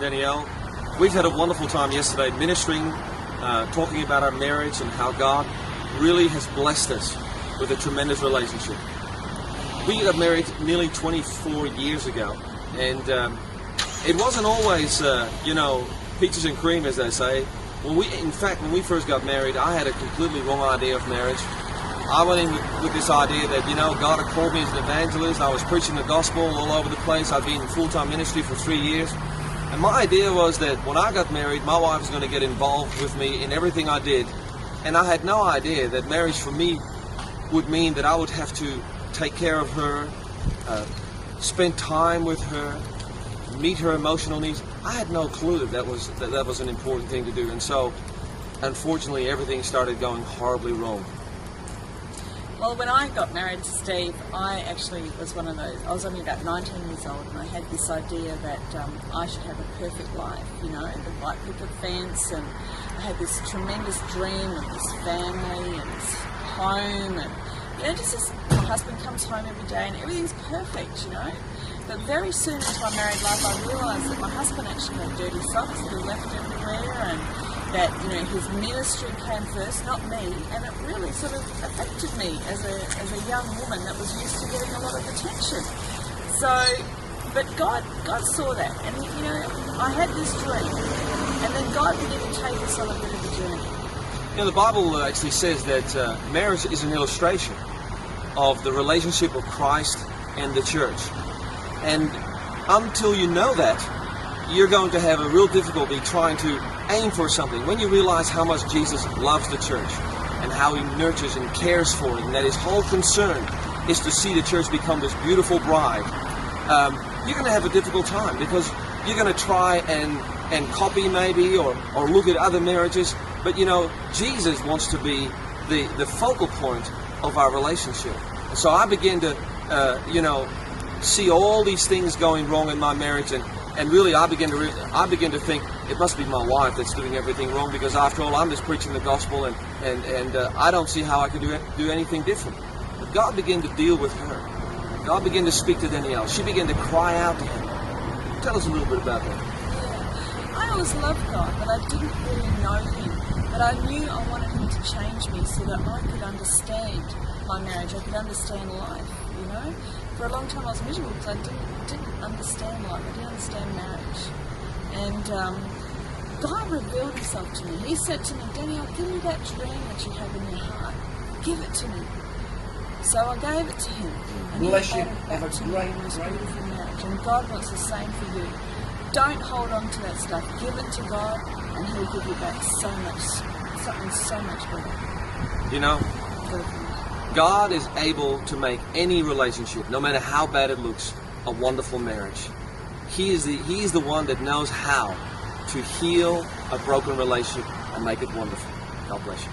Danielle. We've had a wonderful time yesterday ministering, talking about our marriage and how God really has blessed us with a tremendous relationship. We got married nearly 24 years ago, and it wasn't always, peaches and cream, as they say. When we first got married, I had a completely wrong idea of marriage. I went in with this idea that, God had called me as an evangelist. I was preaching the gospel all over the place. I'd been in full-time ministry for 3 years. And my idea was that when I got married, my wife was going to get involved with me in everything I did. And I had no idea that marriage for me would mean that I would have to take care of her, spend time with her, meet her emotional needs. I had no clue that that was an important thing to do. And so, unfortunately, everything started going horribly wrong. Well, when I got married to Steve, I actually was one of those. I was only about 19 years old, and I had this idea that I should have a perfect life, and the white picket fence, and I had this tremendous dream of this family and this home, and just as my husband comes home every day and everything's perfect, But very soon into my married life, I realised that my husband actually had dirty socks that he left everywhere, and that his ministry came first, not me, and it really sort of affected me as a young woman that was used to getting a lot of attention. So, but God saw that, and I had this dream, and then God began to take us on a bit of a journey. The Bible actually says that marriage is an illustration of the relationship of Christ and the church, and until you know that, you're going to have a real difficulty trying to aim for something. When you realize how much Jesus loves the church and how he nurtures and cares for it, and that his whole concern is to see the church become this beautiful bride, you're going to have a difficult time, because you're going to try and copy maybe or look at other marriages. But Jesus wants to be the focal point of our relationship. So I began to see all these things going wrong in my marriage, and really I began to think it must be my wife that's doing everything wrong, because after all, I'm just preaching the gospel, and I don't see how I could do anything different. But God began to deal with her. God began to speak to Danielle. She began to cry out to him. Tell us a little bit about that. Yeah. I always loved God, but I didn't really know him. But I knew I wanted him to change me so that I could understand my marriage. I could understand life, For a long time I was miserable because I didn't understand life. I didn't understand marriage. And God revealed himself to me. He said to me, Danielle, give me that dream that you have in your heart. Give it to me. So I gave it to him. And bless you. He added back to me in this beautiful marriage. And God wants the same for you. Don't hold on to that stuff. Give it to God, and he'll give you back something so much better. God is able to make any relationship, no matter how bad it looks, a wonderful marriage. He is the one that knows how to heal a broken relationship and make it wonderful. God bless you.